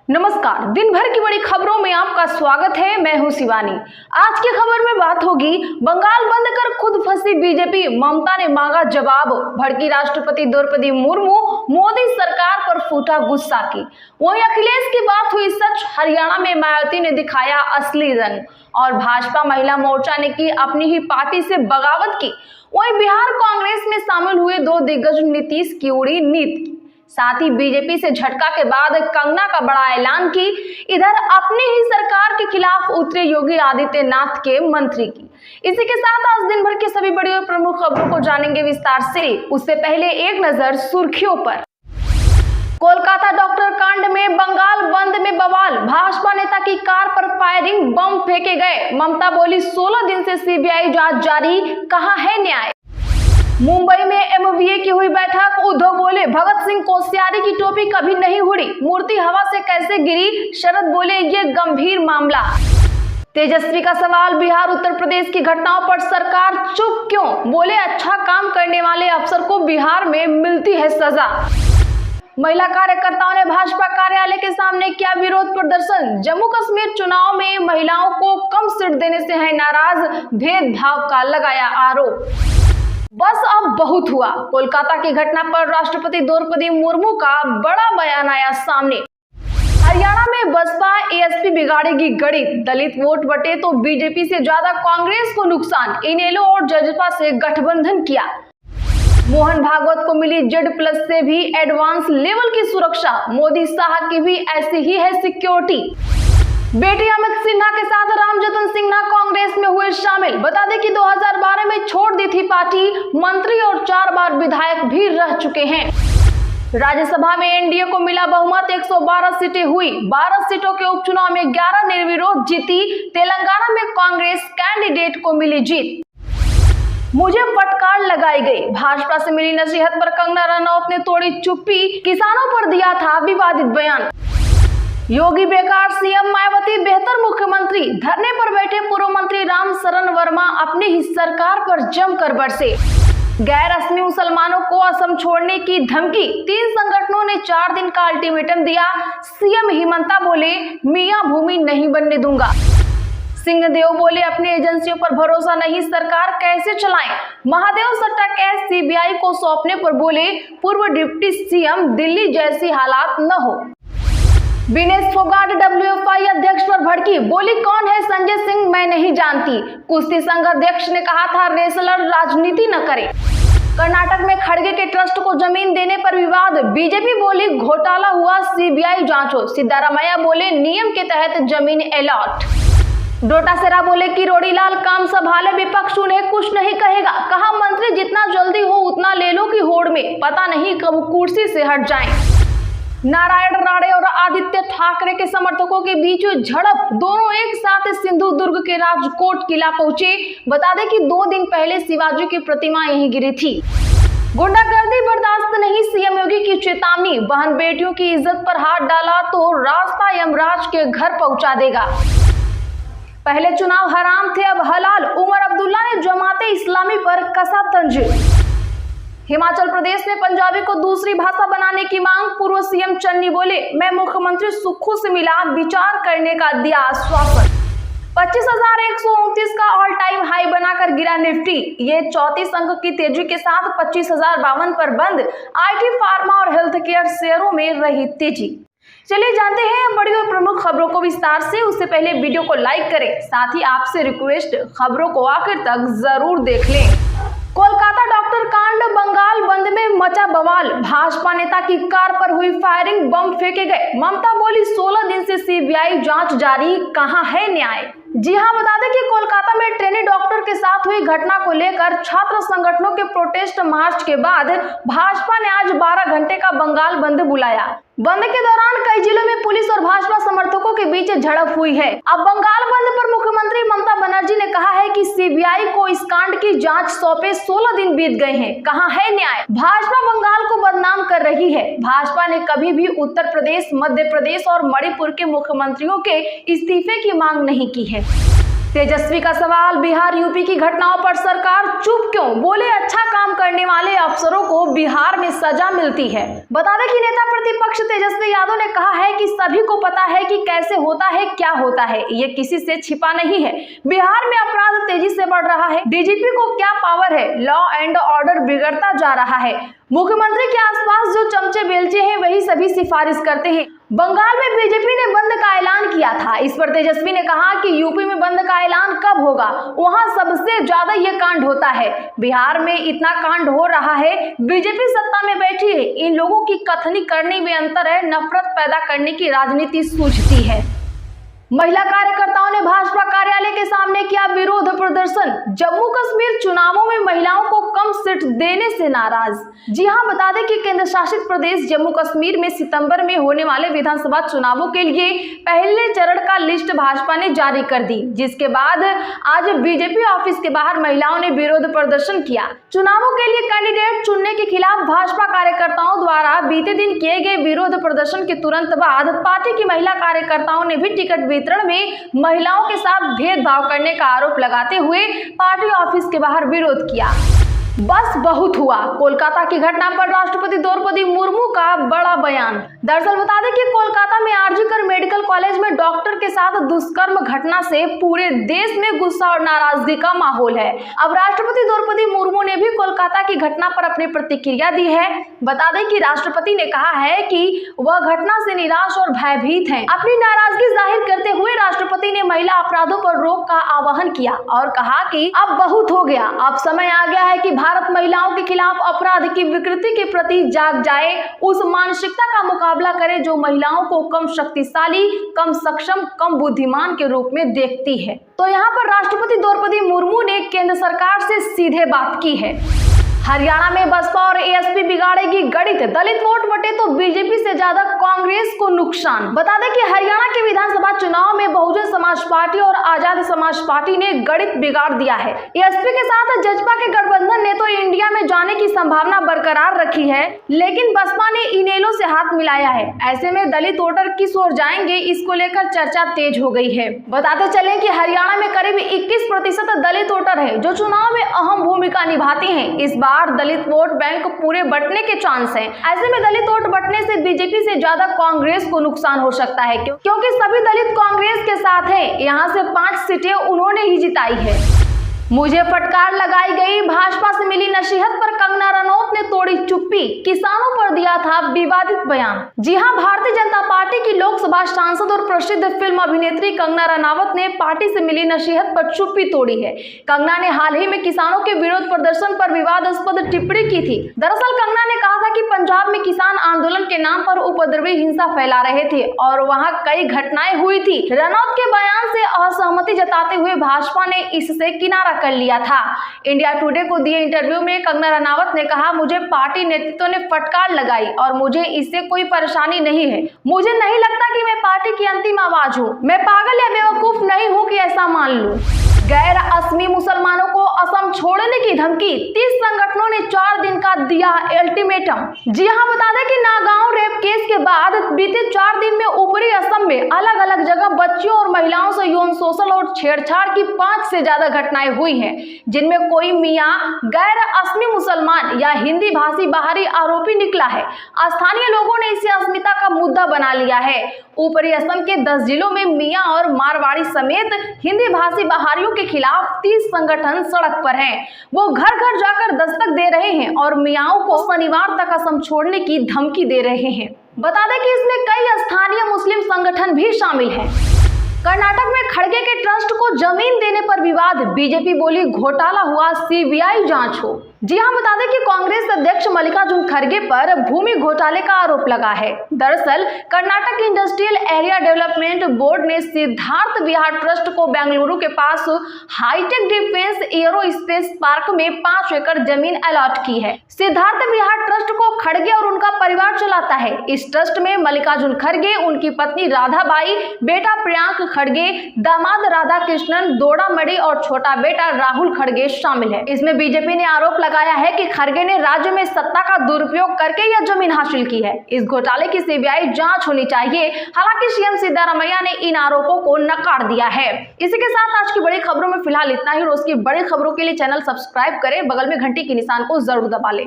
नमस्कार, दिन भर की बड़ी खबरों में आपका स्वागत है। मैं हूं शिवानी। आज की खबर में बात होगी बंगाल बंद कर खुद फंसी बीजेपी, ममता ने मांगा जवाब। भड़की राष्ट्रपति द्रौपदी मुर्मू, मोदी सरकार पर फूटा गुस्सा की। वहीं अखिलेश की बात हुई सच, हरियाणा में मायावती ने दिखाया असली रंग और भाजपा महिला मोर्चा ने की अपनी ही पार्टी से बगावत की। वहीं बिहार कांग्रेस में शामिल हुए दो दिग्गज नीतीश की उड़ी नीति। साथ ही बीजेपी से झटका के बाद कंगना का बड़ा ऐलान की। इधर अपनी ही सरकार के खिलाफ उतरे योगी आदित्यनाथ के मंत्री की। इसी के साथ आज दिन भर की सभी बड़ी और प्रमुख खबरों को जानेंगे विस्तार से। उससे पहले एक नजर सुर्खियों पर। कोलकाता डॉक्टर कांड में बंगाल बंद में बवाल, भाजपा नेता की कार पर फायरिंग, बम फेंके गए। ममता बोली 16 दिन से सीबीआई जांच जारी, कहां है न्याय। मुंबई में एमओवीए की हुई बैठक, उद्धव बोले भगत सिंह कोश्यारी की टोपी कभी नहीं उड़ी, मूर्ति हवा से कैसे गिरी। शरद बोले ये गंभीर मामला। तेजस्वी का सवाल, बिहार उत्तर प्रदेश की घटनाओं पर सरकार चुप क्यों, बोले अच्छा काम करने वाले अफसर को बिहार में मिलती है सजा। महिला कार्यकर्ताओं ने भाजपा कार्यालय के सामने किया विरोध प्रदर्शन। जम्मू कश्मीर चुनाव में महिलाओं को कम सीट देने से है नाराज, भेदभाव का लगाया आरोप। बस अब बहुत हुआ, कोलकाता की घटना पर राष्ट्रपति द्रौपदी मुर्मू का बड़ा बयान आया सामने। हरियाणा में बसपा एएसपी बिगाड़ेगी गणित, दलित वोट बटे तो बीजेपी से ज्यादा कांग्रेस को नुकसान, इनेलो और जजपा से गठबंधन किया। मोहन भागवत को मिली जेड+ से भी एडवांस लेवल की सुरक्षा, मोदी शाह की भी ऐसी ही है सिक्योरिटी। बेटी अमित सिन्हा के साथ रामजतन सिन्हा कांग्रेस में हुए शामिल। बता दें कि 2012 में छोड़ दी थी पार्टी, मंत्री और 4 बार विधायक भी रह चुके हैं। राज्यसभा में एनडीए को मिला बहुमत, 112 सीटें हुई। 12 सीटों के उपचुनाव में 11 निर्विरोध जीती। तेलंगाना में कांग्रेस कैंडिडेट को मिली जीत। मुझे फटकार लगाई गई, भाजपा से मिली नसीहत पर कंगना रनौत ने तोड़ी चुप्पी, किसानों पर दिया था विवादित बयान। योगी बेकार, सीएम मायावती बेहतर मुख्यमंत्री, धरने पर बैठे पूर्व मंत्री राम शरण वर्मा अपनी ही सरकार पर जमकर बरसे। गैर रस्मी मुसलमानों को असम छोड़ने की धमकी, 3 संगठनों ने 4 दिन का अल्टीमेटम दिया। सीएम हिमंता बोले मियां भूमि नहीं बनने दूंगा। सिंहदेव बोले अपनी एजेंसियों पर भरोसा नहीं, सरकार कैसे चलाएं। महादेव सट्टा केस सीबीआई को सौंपने पर बोले पूर्व डिप्टी सीएम दिल्ली जैसी हालात न हो। विनेश फोगाट डब्ल्यूएफआई अध्यक्ष पर भड़की, बोली कौन है संजय सिंह मैं नहीं जानती। कुश्ती संघ अध्यक्ष ने कहा था रेसलर राजनीति न करे। कर्नाटक में खड़गे के ट्रस्ट को जमीन देने पर विवाद, बीजेपी बोली घोटाला हुआ सीबीआई जांचो। सिद्धारमैया बोले नियम के तहत जमीन अलॉट। डोटासेरा बोले कि रोड़ीलाल काम संभाले, विपक्ष उन्हें कुछ नहीं कहेगा। कहा मंत्री जितना जल्दी हो उतना ले लो की होड़ में, पता नहीं कब कुर्सी से हट जाएं। नारायण राणे और आदित्य ठाकरे के समर्थकों के बीच झड़प, दोनों एक साथ सिंधुदुर्ग के राजकोट किला पहुंचे। बता दें कि 2 दिन पहले शिवाजी की प्रतिमा यहीं गिरी थी। गुंडागर्दी बर्दाश्त नहीं, सीएम योगी की चेतावनी, बहन बेटियों की इज्जत पर हाथ डाला तो रास्ता यमराज के घर पहुंचा देगा। पहले चुनाव हराम थे अब हलाल, उमर अब्दुल्ला ने जमाते इस्लामी पर कसा तंज। हिमाचल प्रदेश में पंजाबी को दूसरी भाषा बनाने की मांग, पूर्व सीएम चन्नी बोले मैं मुख्यमंत्री सुक्खू से मिला, विचार करने का दिया आश्वासन। 25,129 का ऑल टाइम हाई बनाकर गिरा निफ्टी, ये 34 अंक की तेजी के साथ 25,052 पर बंद। आईटी, फार्मा और हेल्थ केयर शेयरों में रही तेजी। चलिए जानते हैं बड़ी और प्रमुख खबरों को विस्तार से। उससे पहले वीडियो को लाइक करें, साथ ही आपसे रिक्वेस्ट खबरों को आखिर तक जरूर देख लें। कोलकाता डॉक्टर कांड, बंगाल बंद में मचा बवाल, भाजपा नेता की कार पर हुई फायरिंग, बम फेंके गए। ममता बोली 16 दिन से सीबीआई जांच जारी, कहां है न्याय। जी हां, बता दें कि कोलकाता में ट्रेनी डॉक्टर के साथ हुई घटना को लेकर छात्र संगठनों के प्रोटेस्ट मार्च के बाद भाजपा ने आज 12 घंटे का बंगाल बंद बुलाया। बंद के दौरान कई जिलों में पुलिस और भाजपा समर्थकों के बीच झड़प हुई है। अब बंगाल बंद पर मुख्यमंत्री ममता बनर्जी ने कहा है कि सीबीआई को इस कांड की जांच सौंपे 16 दिन बीत गए हैं, कहां है न्याय। भाजपा बंगाल को बदनाम कर रही है। भाजपा ने कभी भी उत्तर प्रदेश, मध्य प्रदेश और मणिपुर के मुख्यमंत्रियों के इस्तीफे की मांग नहीं की है। तेजस्वी का सवाल, बिहार यूपी की घटनाओं पर सरकार चुप क्यों? बोले अच्छा काम करने वाले अफसरों को बिहार में सजा मिलती है। बता दें कि नेता प्रतिपक्ष तेजस्वी यादव ने कहा है कि सभी को पता है कि कैसे होता है, क्या होता है, ये किसी से छिपा नहीं है। बिहार में अपराध तेजी से बढ़ रहा है। डीजीपी को क्या पावर है? लॉ एंड ऑर्डर बिगड़ता जा रहा है। मुख्यमंत्री के आसपास जो चमचे बेलचे हैं वही सभी सिफारिश करते हैं। बंगाल में बीजेपी ने बंद का ऐलान किया था। इस पर तेजस्वी ने कहा कि यूपी में बंद का ऐलान कब होगा? वहां सबसे ज्यादा ये कांड होता है। बिहार में इतना कांड हो रहा है, बीजेपी सत्ता में बैठी है। इन लोगों की कथनी करने में अंतर है, नफरत पैदा करने की राजनीति सूझती है। महिला कार्यकर्ताओं ने भाजपा कार्यालय के सामने किया विरोध प्रदर्शन। जम्मू कश्मीर चुनावों में महिलाओं को कम सीट देने से नाराज। जी हां, बता दें कि केंद्र शासित प्रदेश जम्मू कश्मीर में सितंबर में होने वाले विधानसभा चुनावों के लिए पहले चरण का लिस्ट भाजपा ने जारी कर दी, जिसके बाद आज बीजेपी ऑफिस के बाहर महिलाओं ने विरोध प्रदर्शन किया। चुनावों के लिए कैंडिडेट चुनने के खिलाफ भाजपा कार्यकर्ताओं द्वारा बीते दिन किए गए विरोध प्रदर्शन के तुरंत बाद पार्टी की महिला कार्यकर्ताओं ने भी टिकट वितरण में महिलाओं के साथ भेदभाव करने का आरोप लगाते हुए पार्टी ऑफिस के बाहर विरोध किया। बस बहुत हुआ, कोलकाता की घटना पर राष्ट्रपति द्रौपदी मुर्मू का बड़ा बयान। दरअसल बता दें कि कोलकाता में आरजीकर मेडिकल कॉलेज में डॉक्टर के साथ दुष्कर्म घटना से पूरे देश में गुस्सा और नाराजगी का माहौल है। अब राष्ट्रपति द्रौपदी मुर्मू ने भी कोलकाता की घटना पर अपनी प्रतिक्रिया दी है। बता दें कि राष्ट्रपति ने कहा है कि वह घटना से निराश और भयभीत हैं। अपनी नाराजगी जाहिर करते हुए राष्ट्रपति ने महिला अपराधों पर रोक का आह्वान किया और कहा कि अब बहुत हो गया, अब समय आ गया है कि भारत महिलाओं के खिलाफ अपराध की विकृति के प्रति जाग जाए, उस मानसिकता का मुकाबला करे जो महिलाओं को कम शक्तिशाली, कम सक्षम, कम बुद्धिमान के रूप में देखती है। तो यहाँ पर राष्ट्रपति द्रौपदी मुर्मू ने केंद्र सरकार से सीधे बात की है। हरियाणा में बसपा और एएसपी बिगाड़ेगी गणित, दलित वोट बटे तो बीजेपी से ज्यादा कांग्रेस को नुकसान। बता दें कि हरियाणा के विधानसभा चुनाव में बहुजन समाज पार्टी और आजाद समाज पार्टी ने गणित बिगाड़ दिया है। एएसपी के साथ जजपा के गठबंधन ने तो इंडिया में जाने की संभावना बरकरार रखी है, लेकिन बसपा ने इनेलो से हाथ मिलाया है। ऐसे में दलित वोटर किस ओर जाएंगे, इसको लेकर चर्चा तेज हो गई है। बताते चले कि हरियाणा में करीब 21% दलित वोटर है जो चुनाव में अहम भूमिका निभाते हैं। इस बार दलित वोट बैंक पूरे बंटने के चांस हैं। ऐसे में दलित वोट बंटने से बीजेपी से ज्यादा कांग्रेस को नुकसान हो सकता है, क्योंकि सभी दलित कांग्रेस के साथ हैं। यहाँ से 5 सीटें उन्होंने ही जिताई है। मुझे फटकार लगाई गई, भाजपा से मिली नसीहत पर कंगना रनौत ने तोड़ी चुप्पी, किसानों पर दिया था विवादित बयान। जी हां, भारतीय जनता पार्टी की लोकसभा सांसद और प्रसिद्ध फिल्म अभिनेत्री कंगना रनावत ने पार्टी से मिली नसीहत पर चुप्पी तोड़ी है। कंगना ने हाल ही में किसानों के विरोध प्रदर्शन पर विवादास्पद टिप्पणी की थी। दरअसल कंगना ने कहा था कि पंजाब में किसान आंदोलन के नाम पर उपद्रवी हिंसा फैला रहे थे और वहां कई घटनाएं हुई थी। रनौत के बयान से असहमति जताते हुए भाजपा ने इससे किनारा कर लिया था। इंडिया टुडे को दिए इंटरव्यू में कंगना रनावत ने कहा, मुझे पार्टी नेतृत्व ने फटकार लगाई और मुझे इससे कोई परेशानी नहीं है। मुझे नहीं लगता कि मैं पार्टी की अंतिम आवाज हूँ। मैं पागल या बेवकूफ नहीं हूँ कि ऐसा मान लूं। गैर असमी मुसलमानों को असम छोड़ने की धमकी, 30 संगठनों ने 4 दिन का दिया अल्टीमेटम। जी हां, बता दें कि नागांव रेप केस के बाद बीते 4 दिन में ऊपरी असम में अलग अलग जगह बच्चियों और महिलाओं से यौन शोषण और छेड़छाड़ की 5 से ज्यादा घटनाएं हुई हैं, जिनमें कोई मियां गैर असमी मुसलमान या हिंदी भाषी बाहरी आरोपी निकला है। स्थानीय लोगों ने इसे अस्मिता का मुद्दा बना लिया है। ऊपरी असम के 10 जिलों में मियां और मारवाड़ी समेत हिंदी भाषी बाहरियों के खिलाफ 30 संगठन सड़क पर हैं। वो घर घर जाकर दस्तक दे रहे हैं और मियाओं को शनिवार तक असम छोड़ने की धमकी दे रहे हैं। बता दें कि इसमें कई स्थानीय मुस्लिम संगठन भी शामिल हैं। कर्नाटक में खड़गे के ट्रस्ट को जमीन देने पर विवाद, बीजेपी बोली घोटाला हुआ, सीबीआई जांच हो। जी हां, बता दें कि कांग्रेस अध्यक्ष मल्लिकार्जुन खड़गे पर भूमि घोटाले का आरोप लगा है। दरअसल Karnataka industrial area development board ने सिद्धार्थ विहार ट्रस्ट को बेंगलुरु के पास हाईटेक डिफेंस एरोस्पेस पार्क में 5 एकड़ जमीन अलॉट की है। सिद्धार्थ विहार ट्रस्ट को खड़गे और उनका परिवार चलाता है। इस ट्रस्ट में मल्लिकार्जुन खड़गे, उनकी पत्नी राधाबाई, बेटा प्रियांक खड़गे, दामाद राधा कृष्णन, दोड़ा मणि और छोटा बेटा राहुल खड़गे शामिल है। इसमें बीजेपी ने आरोप लगाया है कि खड़गे ने राज्य में सत्ता का दुरुपयोग करके यह जमीन हासिल की है। इस घोटाले की सीबीआई जांच होनी चाहिए। हालांकि सीएम सिद्धारमैया ने इन आरोपों को नकार दिया है। इसी के साथ आज की बड़ी खबरों में फिलहाल इतना ही। रोज की बड़ी खबरों के लिए चैनल सब्सक्राइब करें, बगल में घंटी के निशान को जरूर दबा लें।